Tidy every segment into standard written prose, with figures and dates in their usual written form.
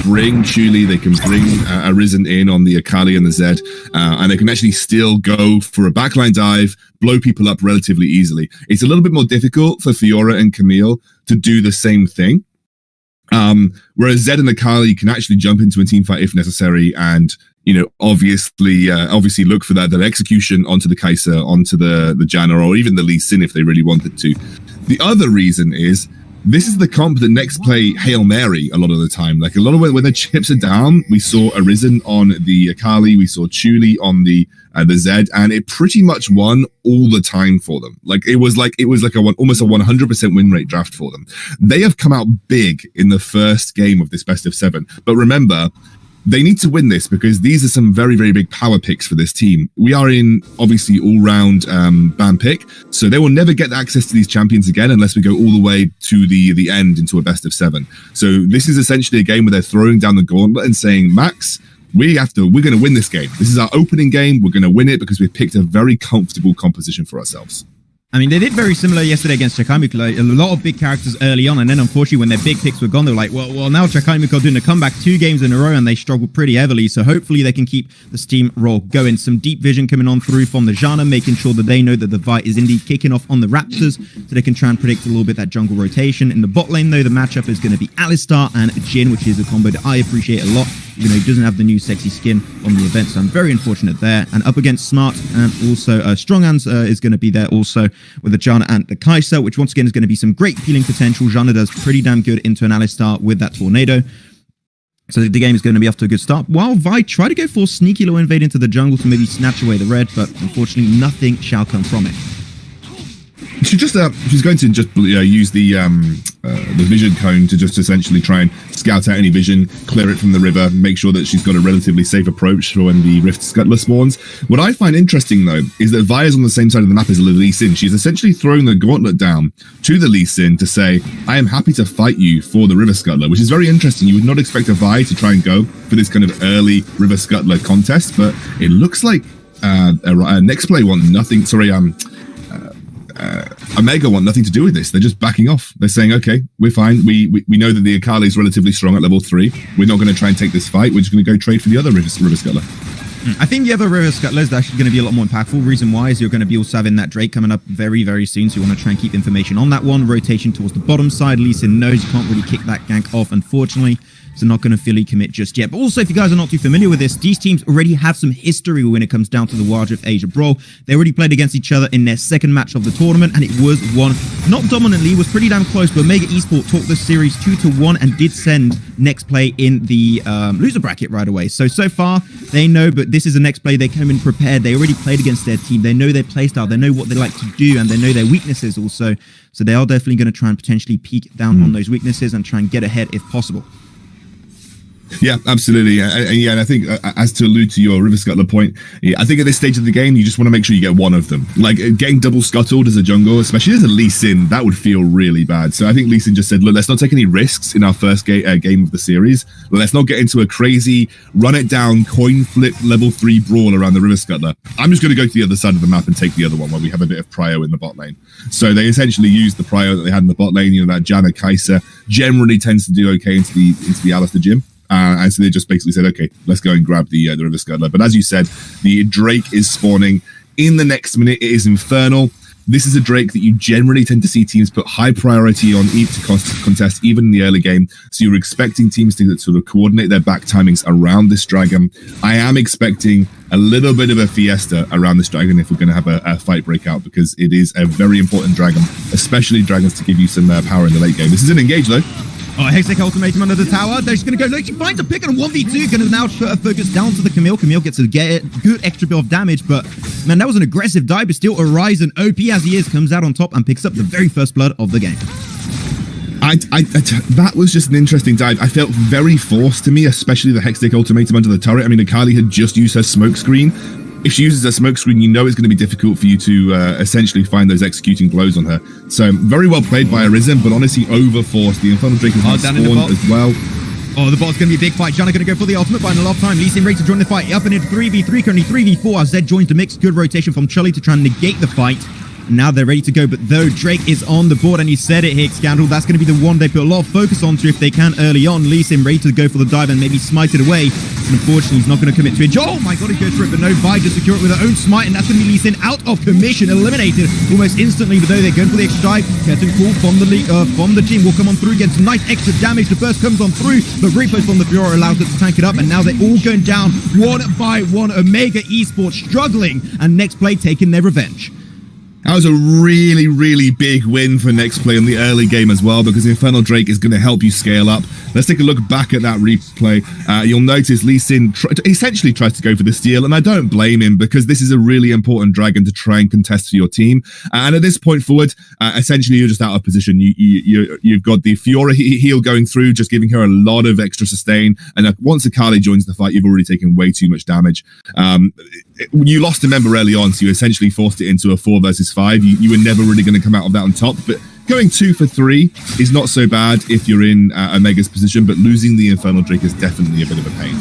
bring Chuli, they can bring Arisen in on the Akali and the Zed, and they can actually still go for a backline dive, blow people up relatively easily. It's a little bit more difficult for Fiora and Camille to do the same thing. Whereas Zed and Akali can actually jump into a team fight if necessary, and obviously look for that execution onto the Kai'Sa, onto the Janna, or even the Lee Sin if they really wanted to. The other reason is this is the comp that next play Hail Mary a lot of the time. Like a lot of when the chips are down, we saw Arisen on the Akali, we saw Chuli on the Zed, and it pretty much won all the time for them. It was almost a 100% win rate draft for them. They have come out big in the first game of this best of 7, but remember, they need to win this because these are some very, very big power picks for this team. We are in, obviously, all-round ban pick, so they will never get access to these champions again unless we go all the way to the end into a best of 7. So this is essentially a game where they're throwing down the gauntlet and saying, Max, we're going to win this game. This is our opening game. We're going to win it because we've picked a very comfortable composition for ourselves. I mean, they did very similar yesterday against Chakaimiko. A lot of big characters early on, and then unfortunately when their big picks were gone, they were like, well, now Chakaimiko doing a comeback 2 games in a row, and they struggled pretty heavily, so hopefully they can keep the steam roll going. Some deep vision coming on through from the Janna, making sure that they know that the fight is indeed kicking off on the Raptors, so they can try and predict a little bit that jungle rotation. In the bot lane, though, the matchup is going to be Alistar and Jhin, which is a combo that I appreciate a lot, even though he doesn't have the new sexy skin on the event, so I'm very unfortunate there. And up against Smart, and also Strong Hands is going to be there also with the Janna and the Kai'Sa, which once again is going to be some great healing potential. Janna does pretty damn good into an Alistar with that tornado. So the game is going to be off to a good start. While Vi try to go for sneaky low invade into the jungle to maybe snatch away the red, but unfortunately nothing shall come from it. She's going to just use the vision cone to just essentially try and scout out any vision, clear it from the river, make sure that she's got a relatively safe approach for when the Rift Scuttler spawns. What I find interesting, though, is that Vi is on the same side of the map as the Lee Sin. She's essentially throwing the gauntlet down to the Lee Sin to say, I am happy to fight you for the River Scuttler, which is very interesting. You would not expect a Vi to try and go for this kind of early River Scuttler contest, but it looks like next play want nothing. Sorry, Omega want nothing to do with this. They're just backing off. They're saying, okay, we're fine. We know that the Akali is relatively strong at level 3. We're not going to try and take this fight. We're just going to go trade for the other River Scuttler. I think the other River Scuttler is actually going to be a lot more impactful. Reason why is you're going to be also having that Drake coming up very, very soon, so you want to try and keep information on that one. Rotation towards the bottom side. Lee Sin knows you can't really kick that gank off, unfortunately. So not going to fully commit just yet. But also, if you guys are not too familiar with this, these teams already have some history when it comes down to the WildRift Asia Brawl. They already played against each other in their second match of the tournament, and it was won, not dominantly, was pretty damn close, but Mega Esports took this series 2-1 and did send next play in the loser bracket right away. So far, they know, but this is the next play. They come in prepared. They already played against their team. They know their playstyle. They know what they like to do, and they know their weaknesses also. So they are definitely going to try and potentially peek down on those weaknesses and try and get ahead if possible. Yeah, absolutely. And I think, as to allude to your River Scuttler point, I think at this stage of the game, you just want to make sure you get one of them. Like, getting double scuttled as a jungle, especially as a Lee Sin, that would feel really bad. So I think Lee Sin just said, look, let's not take any risks in our first game of the series. Let's not get into a crazy, run it down, coin flip, level 3 brawl around the River Scuttler. I'm just going to go to the other side of the map and take the other one where we have a bit of prio in the bot lane. So they essentially used the prio that they had in the bot lane. That Janna Kai'Sa generally tends to do okay into the Alistar gym. And so they just basically said, okay, let's go and grab the River Scuttler. But as you said, the Drake is spawning in the next minute. It is Infernal. This is a Drake that you generally tend to see teams put high priority on each contest, even in the early game. So you're expecting teams to sort of coordinate their back timings around this dragon. I am expecting a little bit of a fiesta around this dragon if we're going to have a fight break out, because it is a very important dragon, especially dragons to give you some power in the late game. This is an engage, though. Oh, Hextech ultimatum under the tower. They're just going to go. She finds a pick on a 1v2. Going to now focus down to the Camille. Camille gets a good extra bit of damage, but man, that was an aggressive dive. But still, Horizon, OP as he is, comes out on top and picks up the very first blood of the game. That was just an interesting dive. I felt very forced to me, especially the Hextech ultimatum under the turret. I mean, Akali had just used her smoke screen. If she uses a smoke screen, you know it's going to be difficult for you to essentially find those executing blows on her. So very well played by Arisen, but honestly overforced. The Infernal Drake has spawned as well. Oh, the bot's going to be a big fight. Janna going to go for the ultimate by a lot of time. Lee Sin ready to join the fight. Up and in 3v3, currently 3v4 as Zed joins the mix. Good rotation from Chuli to try and negate the fight. Now they're ready to go, but though Drake is on the board, and you said it, Hicks, Scandal, that's going to be the one they put a lot of focus onto if they can early on. Lee Sin ready to go for the dive and maybe smite it away. And unfortunately, he's not going to commit to it. Oh my god, he goes for it, but no, Vi just secure it with her own smite, and that's going to be Lee Sin out of commission, eliminated almost instantly. But though they're going for the extra dive, Curtain Call from the team will come on through, gets nice extra damage. The burst comes on through, but repost from the Fiora allows it to tank it up, and now they're all going down one by one. Omega Esports struggling, and Next Play taking their revenge. That was a really, really big win for Next Play in the early game as well, because Infernal Drake is going to help you scale up. Let's take a look back at that replay. You'll notice Lee Sin essentially tries to go for the steal, and I don't blame him, because this is a really important dragon to try and contest for your team. And at this point forward, essentially you're just out of position. You've got the Fiora heal going through, just giving her a lot of extra sustain, and once Akali joins the fight, you've already taken way too much damage. You lost a member early on, so you essentially forced it into a 4 versus 5. You were never really going to come out of that on top, but going 2 for 3 is not so bad if you're in Omega's position, but losing the Infernal Drake is definitely a bit of a pain.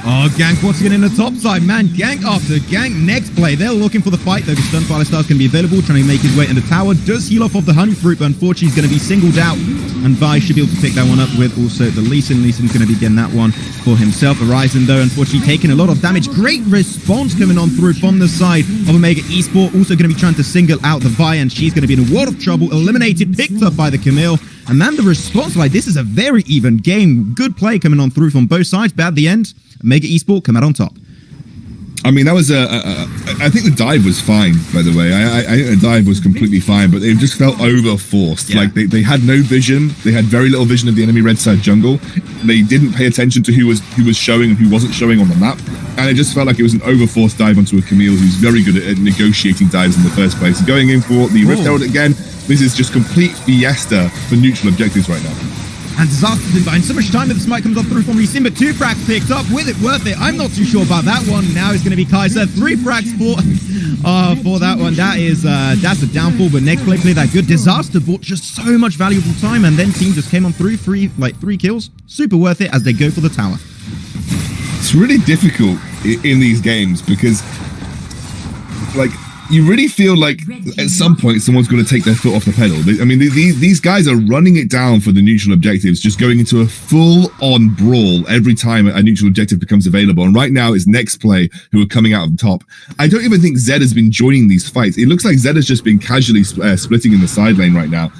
Oh, Gank once again in the top side, man. Gank after Gank. Next play, they're looking for the fight, though. The Stunfire Star's going to be available, trying to make his way into the tower. Does heal off of the Honey Fruit, but unfortunately he's going to be singled out. And Vi should be able to pick that one up with also the Lee Sin. Lee Sin's going to be getting that one for himself. Horizon, though, unfortunately taking a lot of damage. Great response coming on through from the side of Omega Esports. Also going to be trying to single out the Vi, and she's going to be in a world of trouble. Eliminated, picked up by the Camille. And then the response, like, this is a very even game. Good play coming on through from both sides, but at the end, Omega Esports come out on top. I mean, that was I think the dive was fine, by the way. I think the dive was completely fine, but it just felt over-forced. Yeah. Like, they had no vision. They had very little vision of the enemy red side jungle. They didn't pay attention to who was showing and who wasn't showing on the map. And it just felt like it was an over-forced dive onto a Camille who's very good at negotiating dives in the first place. Going in for the Rift Herald again, this is just complete fiesta for neutral objectives right now. And Disaster's been buying so much time that the smite comes up through from Lee Sin, but 2 frags picked up with it, worth it. I'm not too sure about that one. Now it's going to be Kaiser. 3 frags for that one. That's a downfall, but Next Play played that good. Disaster bought just so much valuable time, and then team just came on through 3 kills. Super worth it as they go for the tower. It's really difficult in these games because, like, you really feel like at some point someone's going to take their foot off the pedal. I mean, these guys are running it down for the neutral objectives, just going into a full-on brawl every time a neutral objective becomes available. And right now it's Next Play who are coming out on top. I don't even think Zed has been joining these fights. It looks like Zed has just been casually splitting in the side lane right now.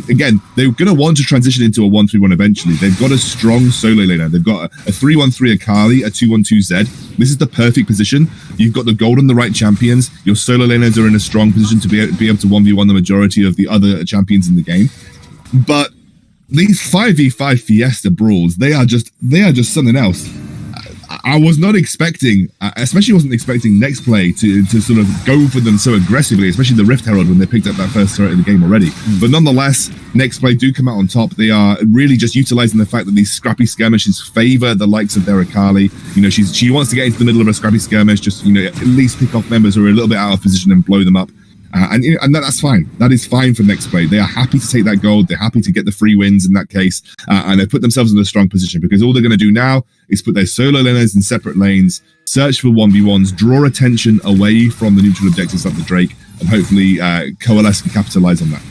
Again, they're going to want to transition into a 1-3-1 eventually. They've got a strong solo laner. They've got a 3-1-3 Akali, a 2-1-2 Zed. This is the perfect position. You've got the gold and the right champions. Your solo laners are in a strong position to be able to 1v1 the majority of the other champions in the game. But these 5v5 Fiesta brawls, they are just something else. I was not expecting, especially wasn't expecting Next Play to sort of go for them so aggressively, especially the Rift Herald when they picked up that first turret in the game already. But nonetheless, Next Play do come out on top. They are really just utilizing the fact that these scrappy skirmishes favor the likes of their Akali. You know, she wants to get into the middle of a scrappy skirmish, just, you know, at least pick off members who are a little bit out of position and blow them up. And that's fine. That is fine for Next Play. They are happy to take that gold. They're happy to get the free wins in that case. And they've put themselves in a strong position because all they're going to do now is put their solo laners in separate lanes, search for 1v1s, draw attention away from the neutral objectives like the Drake, and hopefully Coalesce can capitalize on that.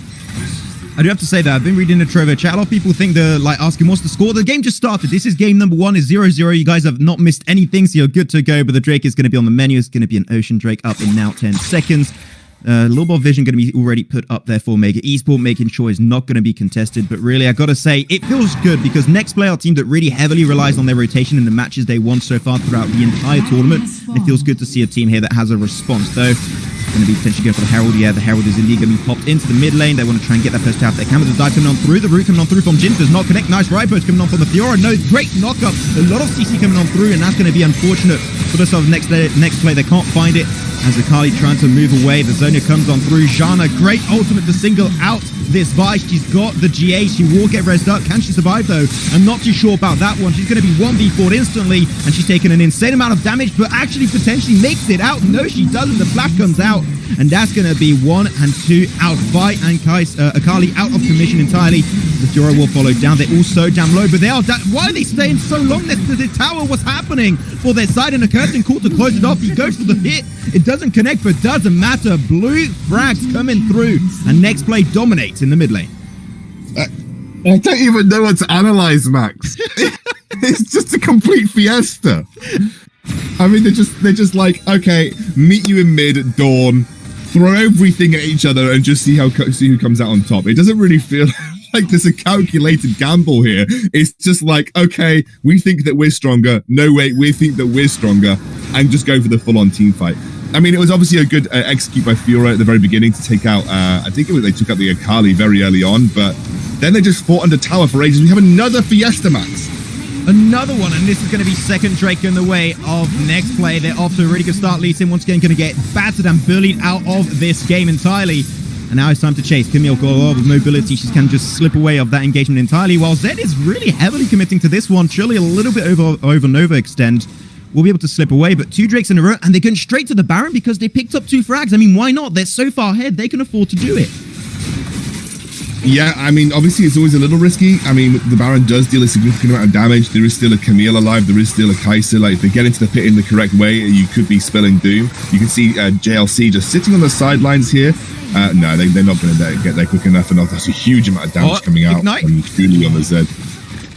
I do have to say that I've been reading the Trovo chat. A lot of people think they're like asking what's the score. The game just started. This is game number 1. It's 0-0. You guys have not missed anything, so you're good to go. But the Drake is going to be on the menu. It's going to be an Ocean Drake up in now 10 seconds. Little bit of vision going to be already put up there for Omega Esports, making sure it's not going to be contested. But really, I got to say, it feels good because Next Play are a team that really heavily relies on their rotation in the matches they won so far throughout the entire tournament. And it feels good to see a team here that has a response, though. Going to be potentially going for the Herald. Yeah, the Herald is indeed going to be popped into the mid lane. They want to try and get that first tap. They can with the dive coming on through. The root coming on through from Jin does not connect. Nice right post coming on from the Fiora. No, great knockup. A lot of CC coming on through, and that's going to be unfortunate for the sort of Next Play. They can't find it. As Akali trying to move away, the Zona comes on through. Zhana, great ultimate to single out this Vi. She's got the GA. She will get rezzed up. Can she survive, though? I'm not too sure about that one. She's going to be 1v4'd instantly, and she's taken an insane amount of damage, but actually potentially makes it out. No, she doesn't. The flash comes out, and that's going to be 1 and 2 out. Vi and Akali out of commission entirely. The Fiora will follow down. They're all so damn low, but they are... Why are they staying so long next to the tower? What's happening for their side? And Curtain call to close it off. He goes for the hit. It doesn't connect, but doesn't matter. Blue frags coming through. And next play dominates in the mid lane. I don't even know what to analyze, Max. It's just a complete fiesta. I mean, they're just like, okay, meet you in mid at dawn, throw everything at each other, and just see who comes out on top. It doesn't really feel like there's a calculated gamble here. It's just like, okay, we think that we're stronger. No, wait, we think that we're stronger, and just go for the full-on team fight. I mean, it was obviously a good execute by Fiora at the very beginning to take out, I think they took out the Akali very early on, but then they just fought under tower for ages. We have another Fiesta, Max. Another one, and this is going to be second Drake in the way of next play. They're off to a really good start. Lee Sin once again going to get battered and bullied out of this game entirely. And now it's time to chase. Camille got a lot of mobility. She can just slip away of that engagement entirely, while Zed is really heavily committing to this one. Surely a little bit over Nova extend. We'll be able to slip away, but 2 Drakes in a row, and they're going straight to the Baron because they picked up 2 frags. I mean, why not? They're so far ahead, they can afford to do it. Yeah, I mean, obviously it's always a little risky. I mean, the Baron does deal a significant amount of damage. There is still a Camille alive. There is still a Kai'Sa. Like, if they get into the pit in the correct way, you could be spilling doom. You can see JLC just sitting on the sidelines here. No, they're not going to get there quick enough. And that's a huge amount of damage coming out from Julie on the Zed.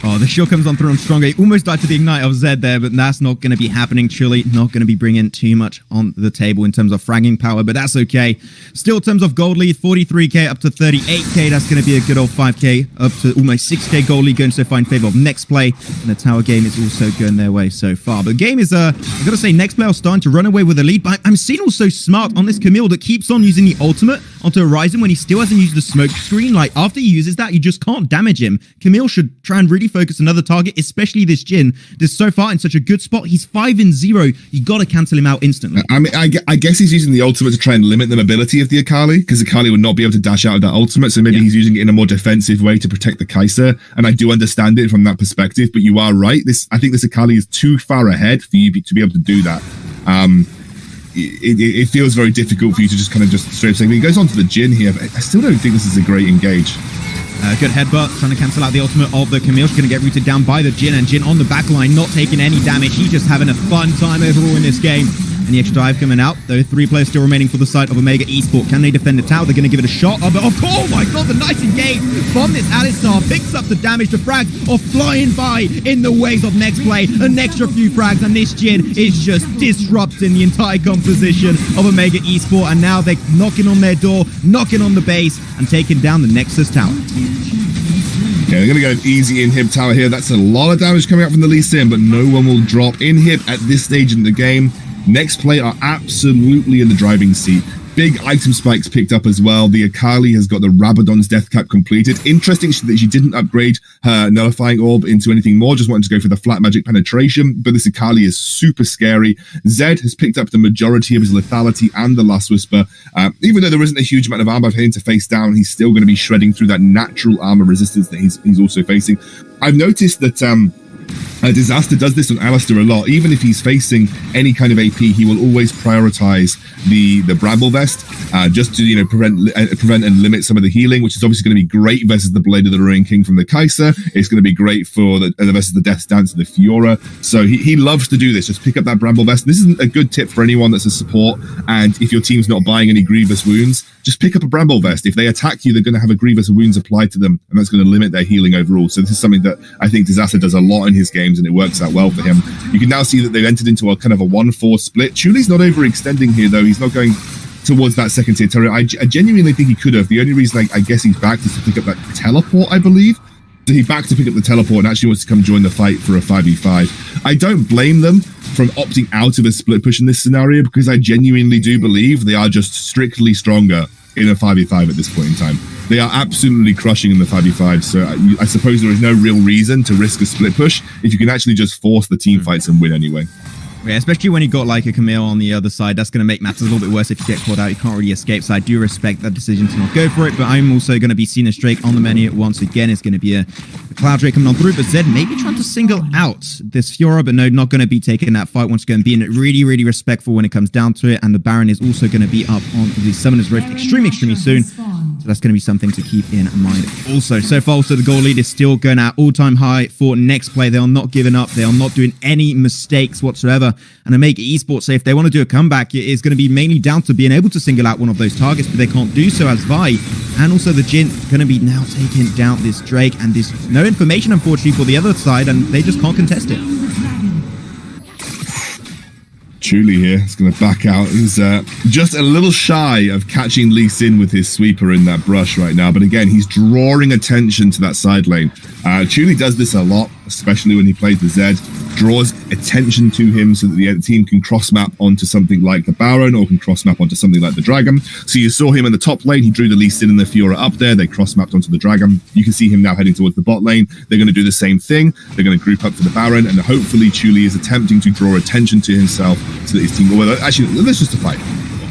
Oh, the shield comes on through on stronger. He almost died to the ignite of Zed there, but that's not going to be happening. Chile not going to be bringing too much on the table in terms of fragging power, but that's okay. Still, in terms of gold lead, 43k up to 38k. That's going to be a good old 5k up to almost 6k gold lead, going so far in favor of next play. And the tower game is also going their way so far. But the game is, I've got to say, next play are starting to run away with the lead, but I'm seeing also smart on this Camille that keeps on using the ultimate onto Horizon when he still hasn't used the smoke screen. Like, after he uses that, you just can't damage him. Camille should try and really focus another target, especially this Jhin. This so far in such a good spot. He's 5-0. You got to cancel him out instantly. I mean, I guess he's using the ultimate to try and limit the mobility of the Akali, because Akali would not be able to dash out of that ultimate. So maybe he's using it in a more defensive way to protect the Kai'Sa. And I do understand it from that perspective. But you are right. I think this Akali is too far ahead for you to be able to do that. It feels very difficult for you to just kind of just straight up say, he goes on to the Jhin here, but I still don't think this is a great engage. Good headbutt, trying to cancel out the ultimate of the Camille. She's going to get rooted down by the Jhin, and Jhin on the back line, not taking any damage. He's just having a fun time overall in this game. And the extra dive coming out. Though 3 players still remaining for the side of Omega Esports. Can they defend the tower? They're going to give it a shot. Oh, but oh my god, the nice engage from this Alistar. Picks up the damage. The frags are flying by in the waves of next play. An extra few frags, and this Jhin is just disrupting the entire composition of Omega Esports. And now they're knocking on their door, knocking on the base, and taking down the Nexus tower. Okay, they're going to go an easy inhib tower here. That's a lot of damage coming out from the Lee Sin, but no one will drop inhib at this stage in the game. Next play are absolutely in the driving seat. Big item spikes picked up as well. The Akali has got the Rabadon's death cap completed. Interesting that she didn't upgrade her nullifying orb into anything more, just wanted to go for the flat magic penetration, but this Akali is super scary. Zed has picked up the majority of his lethality and the Last Whisper. Even though there isn't a huge amount of armor for him to face down, he's still going to be shredding through that natural armor resistance that he's also facing. I've noticed that Disaster does this on Alistar a lot. Even if he's facing any kind of AP, he will always prioritize the Bramble Vest, just to prevent and limit some of the healing, which is obviously going to be great versus the Blade of the Ruin King from the Kai'Sa. It's going to be great for the versus the Death Dance of the Fiora. So he loves to do this. Just pick up that Bramble Vest. This isn't a good tip for anyone that's a support. And if your team's not buying any Grievous wounds, just pick up a Bramble Vest. If they attack you, they're going to have a Grievous wounds applied to them, and that's going to limit their healing overall. So this is something that I think Disaster does a lot in his games, and it works out well for him. You can now see that they've entered into a kind of a 1-4 split. Chuli's not overextending here, though. He's not going towards that second tier turret. I genuinely think he could have. The only reason I guess he's back is to pick up that teleport, I believe. So he's back to pick up the teleport and actually wants to come join the fight for a 5v5. I don't blame them from opting out of a split push in this scenario, because I genuinely do believe they are just strictly stronger in a 5v5 at this point in time. They are absolutely crushing in the 5v5, so I suppose there is no real reason to risk a split push if you can actually just force the team fights and win anyway. Yeah, especially when you got like a Camille on the other side, that's going to make matters a little bit worse if you get caught out. You can't really escape, so I do respect that decision to not go for it, but I'm also going to be seeing a Drake on the menu once again. It's going to be a Cloud Drake coming on through, but Zed maybe trying to single out this Fiora, but no, not going to be taking that fight once again, being really, really respectful when it comes down to it, and the Baron is also going to be up on the Summoner's Rift extremely soon. So that's going to be something to keep in mind. Also, so far, also the goal lead is still going at all-time high for next play. They are not giving up. They are not doing any mistakes whatsoever. And to make Esports say if they want to do a comeback, it is going to be mainly down to being able to single out one of those targets, but they can't do so as Vi. And also the Jin going to be now taking down this Drake, and there's no information, unfortunately, for the other side, and they just can't contest it. Chuli here is going to back out. He's just a little shy of catching Lee Sin with his sweeper in that brush right now. But again, he's drawing attention to that side lane. Chuli does this a lot, especially when he plays the Zed. Draws attention to him so that the team can cross-map onto something like the Baron or can cross-map onto something like the Dragon. So you saw him in the top lane. He drew the Lee Sin and the Fiora up there. They cross-mapped onto the Dragon. You can see him now heading towards the bot lane. They're going to do the same thing. They're going to group up for the Baron, and hopefully Chuli is attempting to draw attention to himself so that his team will... Actually, let's just fight.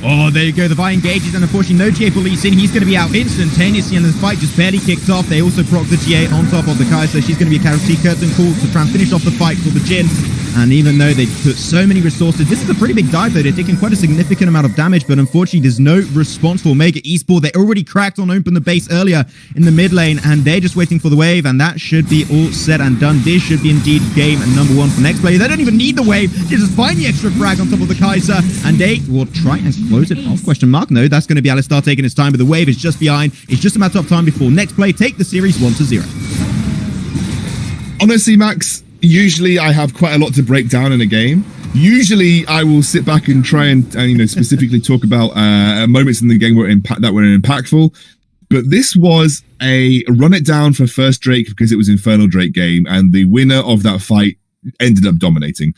Oh, there you go. The Vi engages, and unfortunately, no GA for Lee Sin. He's going to be out instantaneously, and the fight just barely kicked off. They also proc the GA on top of the Kai, so she's going to be a casualty. Curtain call to try and finish off the fight for the Jin. And even though they put so many resources, this is a pretty big dive, though. They're taking quite a significant amount of damage, but unfortunately, there's no response for Omega Esports. They already cracked on open the base earlier in the mid lane, and they're just waiting for the wave, and that should be all said and done. This should be indeed game number one for next player. They don't even need the wave. They just find the extra frag on top of the Kaiser, and they will try and close it off. Question mark? No, that's going to be Alistar taking his time, but the wave is just behind. It's just a matter of time before next play take the series 1-0. Honestly, Max, usually I have quite a lot to break down in a game. Usually I will sit back and try and specifically talk about moments in the game that were impactful. But this was a run it down for first Drake because it was Infernal Drake game, and the winner of that fight ended up dominating.